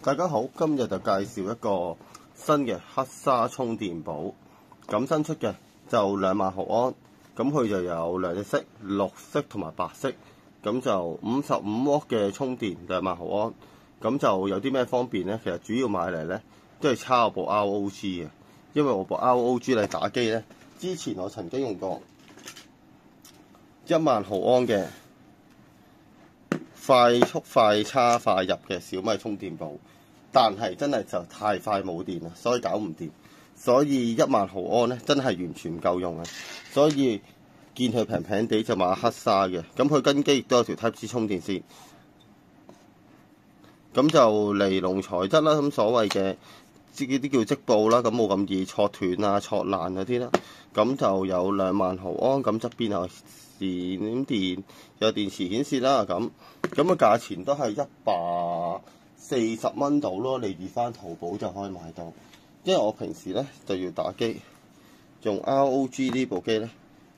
大家好，今日就介紹一個新嘅黑沙充電寶，咁新出嘅就2萬毫安，咁佢就有兩隻色，綠色同埋白色，咁就55W嘅充電2萬毫安，咁就有啲咩方便呢？其實主要買嚟呢都係叉我部 ROG 嘅，因為我部 ROG 嚟打機呢，之前我曾經用過1萬毫安嘅快速快叉快入嘅小米充電寶，但係真係就太快冇電啦，所以搞唔掂。所以1萬毫安咧真係完全唔夠用啊！所以見佢平平地就買黑沙嘅，咁佢跟機亦都有條 Type C 充電線。咁就尼龍材質啦，咁所謂嘅啲叫織布啦，咁冇咁易挫斷啊、挫爛嗰啲啦。咁就有2萬毫安，咁側邊有閃電，有電池顯示啦。咁個價錢都係140蚊到咯，你預翻淘寶就可以買到。因為我平時咧就要打機，用 ROG 呢部機咧，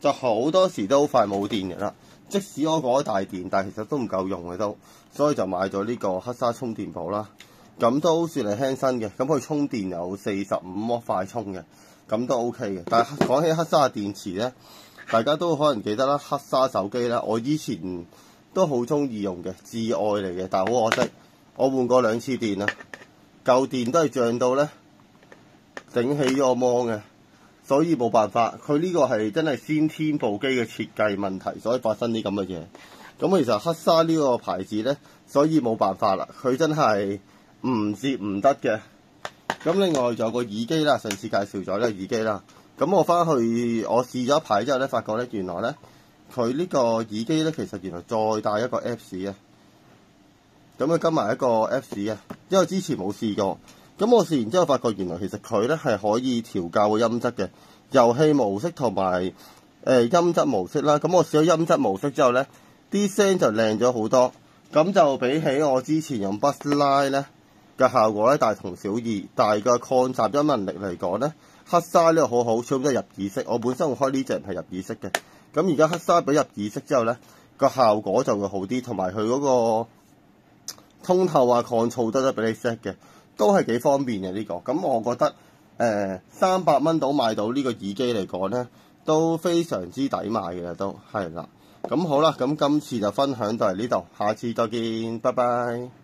就好多時都好快冇電嘅啦。即使我過咗大電，但係其實都唔夠用嘅都，所以就買咗呢個黑沙充電寶啦。咁都算係輕身嘅，咁佢充電有45W快充嘅，咁都 OK 嘅。但係講起黑沙嘅電池咧，大家都可能記得啦，黑沙手機咧，我以前都好中意用嘅，摯愛嚟嘅，但係好可惜，我換過2次電啦，舊電都係漲到咧整起咗芒嘅，所以冇辦法。佢呢個係真係先天部機嘅設計問題，所以發生啲咁嘅嘢。咁其實黑沙呢個牌子咧，所以冇辦法啦，佢真係唔接唔得嘅。咁另外仲有個耳機啦，上次介紹咗呢個耳機啦。咁我翻去我試咗一排之後咧，發覺咧原來咧佢呢個耳機咧其實原來再帶一個 Apps 啊。咁佢跟埋一個 Apps 啊，因為之前冇試過。咁我試完之後發覺原來其實佢咧係可以調校個音質嘅，遊戲模式同埋音質模式啦。咁我試咗音質模式之後咧，啲聲就靚咗好多。咁就比起我之前用 Buds Live 咧嘅效果咧大同小異，但係個抗雜音能力嚟講咧，黑沙呢個好好，始終都係入耳式。我本身用開呢隻係入耳式嘅，咁而家黑沙俾入耳式之後咧，個效果就會好啲，同埋佢嗰個通透啊、抗噪都得俾你 set 嘅，都係幾方便嘅呢個。咁我覺得300蚊到買到呢個耳機嚟講咧，都非常之抵買嘅，都係啦。咁好啦，咁今次就分享到嚟呢度，下次再見，拜拜。